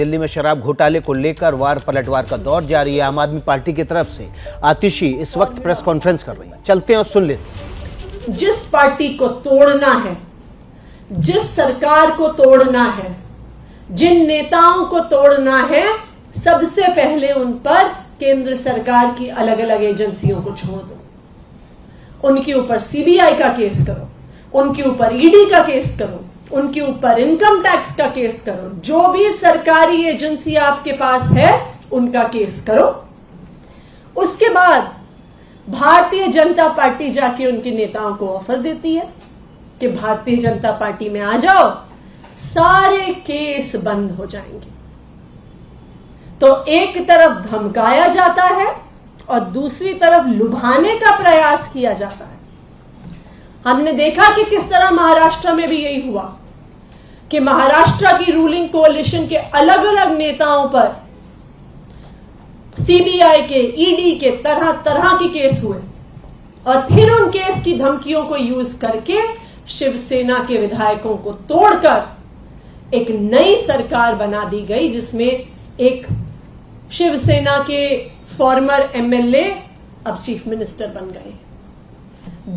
दिल्ली में शराब घोटाले को लेकर वार पलटवार का दौर जारी है। आम आदमी पार्टी की तरफ से आतिशी इस वक्त प्रेस कॉन्फ्रेंस कर रही है। चलते हैं और सुन लेते हैं। जिस पार्टी को तोड़ना है, जिस सरकार को तोड़ना है, जिन नेताओं को तोड़ना है, सबसे पहले उन पर केंद्र सरकार की अलग अलग एजेंसियों को छोड़ दो। उनके ऊपर सीबीआई का केस करो, उनके ऊपर ईडी का केस करो, उनके ऊपर इनकम टैक्स का केस करो। जो भी सरकारी एजेंसी आपके पास है उनका केस करो। उसके बाद भारतीय जनता पार्टी जाके उनके नेताओं को ऑफर देती है कि भारतीय जनता पार्टी में आ जाओ, सारे केस बंद हो जाएंगे। तो एक तरफ धमकाया जाता है और दूसरी तरफ लुभाने का प्रयास किया जाता है। हमने देखा कि किस तरह महाराष्ट्र में भी यही हुआ कि महाराष्ट्र की रूलिंग कोalition के अलग अलग नेताओं पर सीबीआई के, ईडी के तरह तरह के केस हुए और फिर उन केस की धमकियों को यूज करके शिवसेना के विधायकों को तोड़कर एक नई सरकार बना दी गई, जिसमें एक शिवसेना के फॉर्मर एमएलए अब चीफ मिनिस्टर बन गए।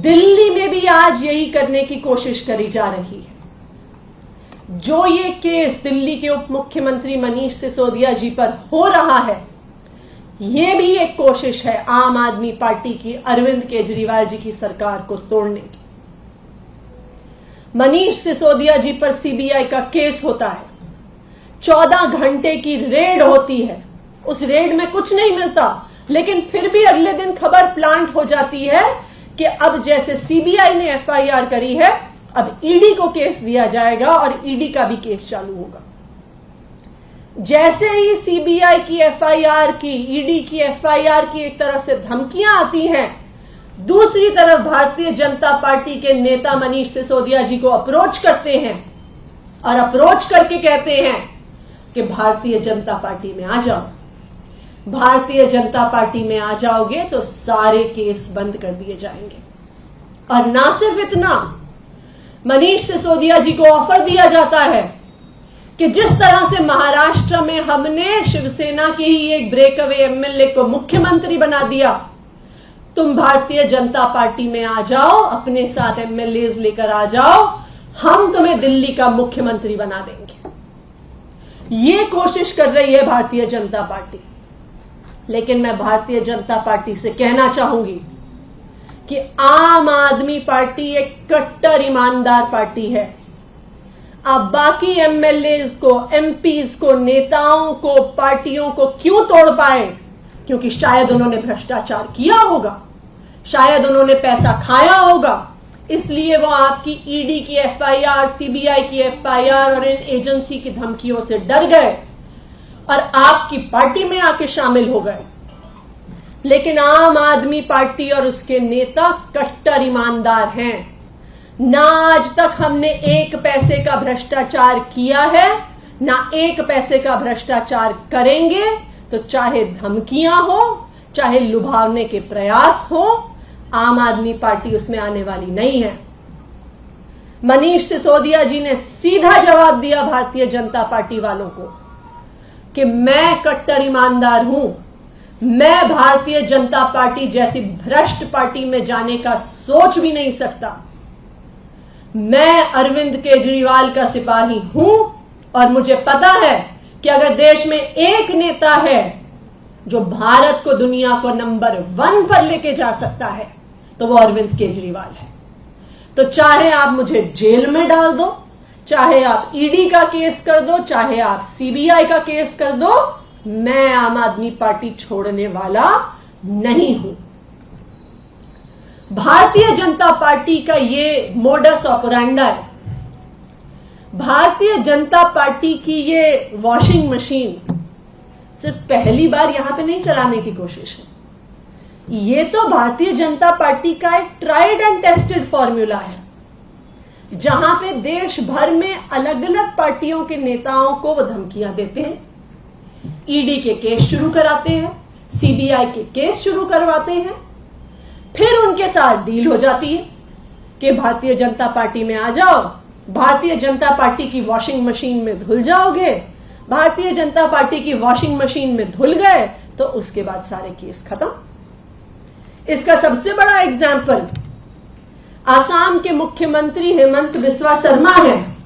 दिल्ली में भी आज यही करने की कोशिश करी जा रही है। जो ये केस दिल्ली के उप मुख्यमंत्री मनीष सिसोदिया जी पर हो रहा है, ये भी एक कोशिश है आम आदमी पार्टी की, अरविंद केजरीवाल जी की सरकार को तोड़ने की। मनीष सिसोदिया जी पर सीबीआई का केस होता है, 14 घंटे की रेड होती है। उस रेड में कुछ नहीं मिलता, लेकिन फिर भी अगले दिन खबर प्लांट हो जाती है कि अब जैसे सीबीआई ने एफआईआर करी है, अब ईडी को केस दिया जाएगा और ईडी का भी केस चालू होगा। जैसे ही सीबीआई की एफआईआर की, ईडी की एफआईआर की एक तरह से धमकियां आती हैं, दूसरी तरफ भारतीय जनता पार्टी के नेता मनीष सिसोदिया जी को अप्रोच करते हैं और अप्रोच करके कहते हैं कि भारतीय जनता पार्टी में आ जाओ। भारतीय जनता पार्टी में आ जाओगे तो सारे केस बंद कर दिए जाएंगे। और ना सिर्फ इतना, मनीष सिसोदिया जी को ऑफर दिया जाता है कि जिस तरह से महाराष्ट्र में हमने शिवसेना के ही एक ब्रेकअवे एमएलए को मुख्यमंत्री बना दिया, तुम भारतीय जनता पार्टी में आ जाओ, अपने साथ एमएलए लेकर आ जाओ, हम तुम्हें दिल्ली का मुख्यमंत्री बना देंगे। ये कोशिश कर रही है भारतीय जनता पार्टी। लेकिन मैं भारतीय जनता पार्टी से कहना चाहूंगी कि आम आदमी पार्टी एक कट्टर ईमानदार पार्टी है। आप बाकी एमएलए को, एमपीज को, नेताओं को, पार्टियों को क्यों तोड़ पाए? क्योंकि शायद उन्होंने भ्रष्टाचार किया होगा, शायद उन्होंने पैसा खाया होगा, इसलिए वो आपकी ईडी की एफआईआर, सीबीआई की एफआईआर और इन एजेंसी की धमकियों से डर गए और आपकी पार्टी में आके शामिल हो गए। लेकिन आम आदमी पार्टी और उसके नेता कट्टर ईमानदार हैं। ना आज तक हमने एक पैसे का भ्रष्टाचार किया है, ना एक पैसे का भ्रष्टाचार करेंगे। तो चाहे धमकियां हो, चाहे लुभावने के प्रयास हो, आम आदमी पार्टी उसमें आने वाली नहीं है। मनीष सिसोदिया जी ने सीधा जवाब दिया भारतीय जनता पार्टी वालों को कि मैं कट्टर ईमानदार हूं, मैं भारतीय जनता पार्टी जैसी भ्रष्ट पार्टी में जाने का सोच भी नहीं सकता। मैं अरविंद केजरीवाल का सिपाही हूं और मुझे पता है कि अगर देश में एक नेता है जो भारत को, दुनिया को नंबर 1 पर लेके जा सकता है, तो वो अरविंद केजरीवाल है। तो चाहे आप मुझे जेल में डाल दो, चाहे आप ईडी का केस कर दो, चाहे आप सीबीआई का केस कर दो, मैं आम आदमी पार्टी छोड़ने वाला नहीं हूं। भारतीय जनता पार्टी का ये मोडस ऑपरेंडा है। भारतीय जनता पार्टी की ये वॉशिंग मशीन सिर्फ पहली बार यहां पे नहीं चलाने की कोशिश है। ये तो भारतीय जनता पार्टी का एक ट्राइड एंड टेस्टेड फॉर्मूला है, जहां पे देश भर में अलग अलग पार्टियों के नेताओं को वो धमकियां देते हैं, ईडी के केस शुरू कराते हैं, सीबीआई के केस शुरू करवाते हैं, फिर उनके साथ डील हो जाती है कि भारतीय जनता पार्टी में आ जाओ, भारतीय जनता पार्टी की वॉशिंग मशीन में धुल जाओगे भारतीय जनता पार्टी की वॉशिंग मशीन में धुल गए तो उसके बाद सारे केस खत्म। इसका सबसे बड़ा एग्जाम्पल आसाम के मुख्यमंत्री हेमंत बिस्वा शर्मा हैं,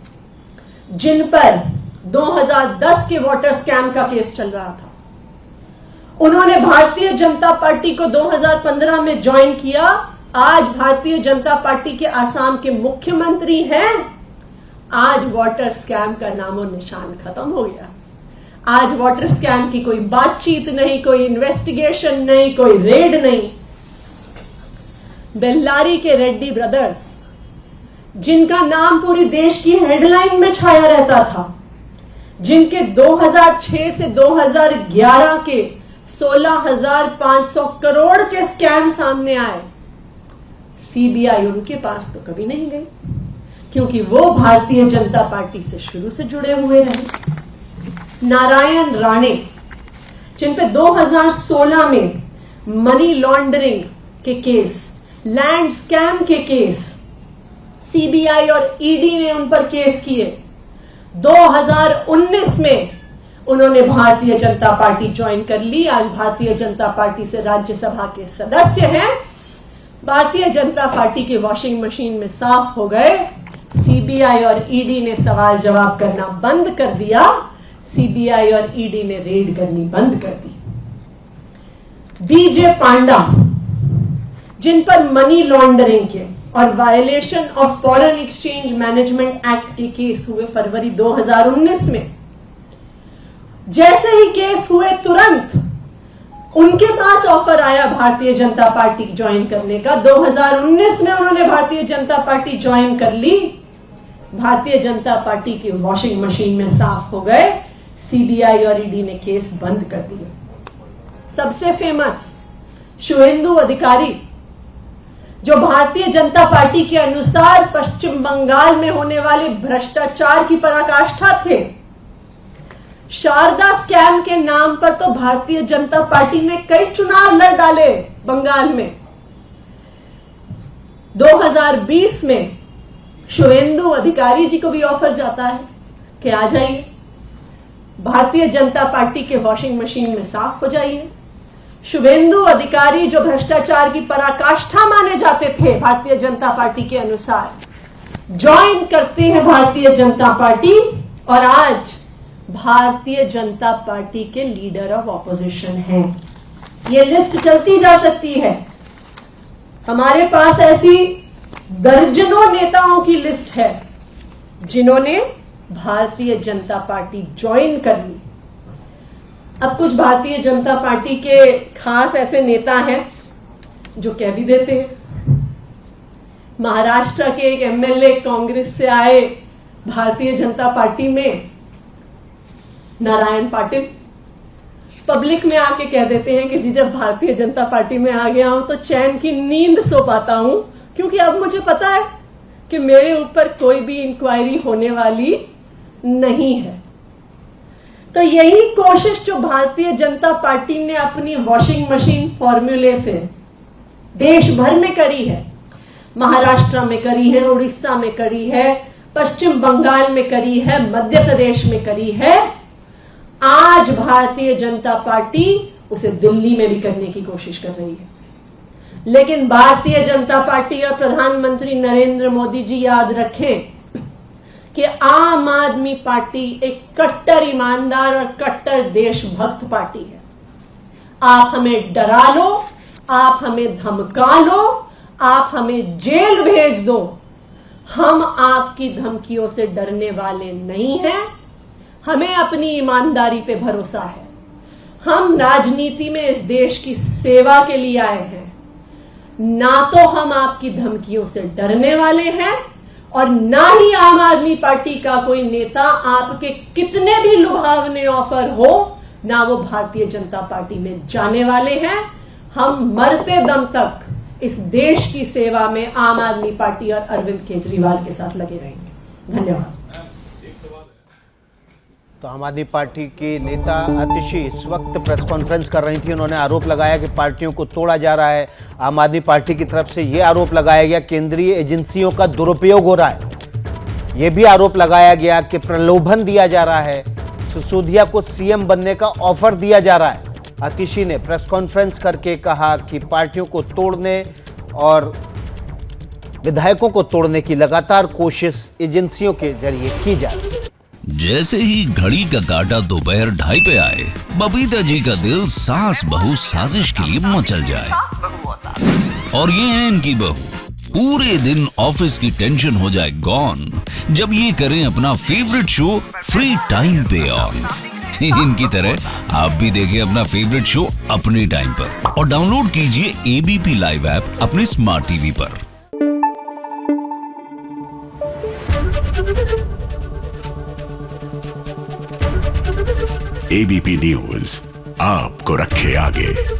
जिन पर 2010 के वाटर स्कैम का केस चल रहा था। उन्होंने भारतीय जनता पार्टी को 2015 में ज्वाइन किया। आज भारतीय जनता पार्टी के आसाम के मुख्यमंत्री हैं। आज वाटर स्कैम का नामो निशान खत्म हो गया। आज वाटर स्कैम की कोई बातचीत नहीं, कोई इन्वेस्टिगेशन नहीं, कोई रेड नहीं। बेल्लारी के रेड्डी ब्रदर्स, जिनका नाम पूरी देश की हेडलाइन में छाया रहता था, जिनके 2006 से 2011 के 16,500 करोड़ के स्कैम सामने आए, सीबीआई उनके पास तो कभी नहीं गई, क्योंकि वो भारतीय जनता पार्टी से शुरू से जुड़े हुए रहे। नारायण राणे, जिन पे 2016 में मनी लॉन्ड्रिंग के केस, लैंड स्कैम के केस सीबीआई और ईडी ने उन पर केस किए। 2019 में उन्होंने भारतीय जनता पार्टी ज्वाइन कर ली। आज भारतीय जनता पार्टी से राज्यसभा के सदस्य हैं। भारतीय जनता पार्टी की वॉशिंग मशीन में साफ हो गए। सीबीआई और ईडी ने सवाल जवाब करना बंद कर दिया। सीबीआई और ईडी ने रेड करनी बंद कर दी। बीजे पांडा, जिन पर मनी लॉन्ड्रिंग के और violation of foreign exchange management act के केस हुए फरवरी 2019 में, जैसे ही केस हुए तुरंत उनके पास ऑफर आया भारतीय जनता पार्टी ज्वाइन करने का। 2019 में उन्होंने भारतीय जनता पार्टी ज्वाइन कर ली। भारतीय जनता पार्टी की वॉशिंग मशीन में साफ हो गए। सीबीआई और ईडी ने केस बंद कर दिए। सबसे फेमस शुभेंदु अधिकारी, जो भारतीय जनता पार्टी के अनुसार पश्चिम बंगाल में होने वाले भ्रष्टाचार की पराकाष्ठा थे। शारदा स्कैम के नाम पर तो भारतीय जनता पार्टी ने कई चुनाव लड़ डाले बंगाल में। 2020 में शुभेंदु अधिकारी जी को भी ऑफर जाता है कि आ जाइए, भारतीय जनता पार्टी के वॉशिंग मशीन में साफ हो जाइए। शुभेंदु अधिकारी, जो भ्रष्टाचार की पराकाष्ठा माने जाते थे भारतीय जनता पार्टी के अनुसार, ज्वाइन करते हैं भारतीय जनता पार्टी और आज भारतीय जनता पार्टी के लीडर ऑफ ऑपोजिशन हैं। ये लिस्ट चलती जा सकती है। हमारे पास ऐसी दर्जनों नेताओं की लिस्ट है जिन्होंने भारतीय जनता पार्टी ज्वाइन कर ली। अब कुछ भारतीय जनता पार्टी के खास ऐसे नेता हैं जो कह भी देते हैं। महाराष्ट्र के एक एमएलए कांग्रेस से आए भारतीय जनता पार्टी में, नारायण पाटिल, पब्लिक में आके कह देते हैं कि जी जब भारतीय जनता पार्टी में आ गया हूं तो चैन की नींद सो पाता हूं, क्योंकि अब मुझे पता है कि मेरे ऊपर कोई भी इंक्वायरी होने वाली नहीं है। तो यही कोशिश जो भारतीय जनता पार्टी ने अपनी वॉशिंग मशीन फॉर्मूले से देश भर में करी है, महाराष्ट्र में करी है, उड़ीसा में करी है, पश्चिम बंगाल में करी है, मध्य प्रदेश में करी है, आज भारतीय जनता पार्टी उसे दिल्ली में भी करने की कोशिश कर रही है। लेकिन भारतीय जनता पार्टी और प्रधानमंत्री नरेंद्र मोदी जी याद रखें कि आम आदमी पार्टी एक कट्टर ईमानदार और कट्टर देशभक्त पार्टी है। आप हमें डरा लो, आप हमें धमका लो, आप हमें जेल भेज दो, हम आपकी धमकियों से डरने वाले नहीं हैं। हमें अपनी ईमानदारी पे भरोसा है। हम राजनीति में इस देश की सेवा के लिए आए हैं, ना तो हम आपकी धमकियों से डरने वाले हैं और ना ही आम आदमी पार्टी का कोई नेता आपके कितने भी लुभावने ऑफर हो, ना वो भारतीय जनता पार्टी में जाने वाले हैं। हम मरते दम तक इस देश की सेवा में आम आदमी पार्टी और अरविंद केजरीवाल के साथ लगे रहेंगे। धन्यवाद। तो आम आदमी पार्टी की नेता आतिशी इस वक्त प्रेस कॉन्फ्रेंस कर रही थी। उन्होंने आरोप लगाया कि पार्टियों को तोड़ा जा रहा है। आम आदमी पार्टी की तरफ से ये आरोप लगाया गया केंद्रीय एजेंसियों का दुरुपयोग हो रहा है। ये भी आरोप लगाया गया कि प्रलोभन दिया जा रहा है सिसोदिया को सीएम बनने का ऑफर दिया जा रहा है। आतिशी ने प्रेस कॉन्फ्रेंस करके कहा कि पार्टियों को तोड़ने और विधायकों को तोड़ने की लगातार कोशिश एजेंसियों के जरिए की जा रही है। जैसे ही घड़ी का काटा दोपहर 2:30 पे आए, बबीता जी का दिल सास बहू साजिश के लिए मचल जाए। और ये है इनकी बहू, पूरे दिन ऑफिस की टेंशन हो जाए गॉन जब ये करें अपना फेवरेट शो फ्री टाइम पे ऑन। इनकी तरह आप भी देखें अपना फेवरेट शो अपने टाइम पर और डाउनलोड कीजिए एबीपी लाइव ऐप अपने स्मार्ट टीवी पर। एबीपी न्यूज आपको रखे आगे।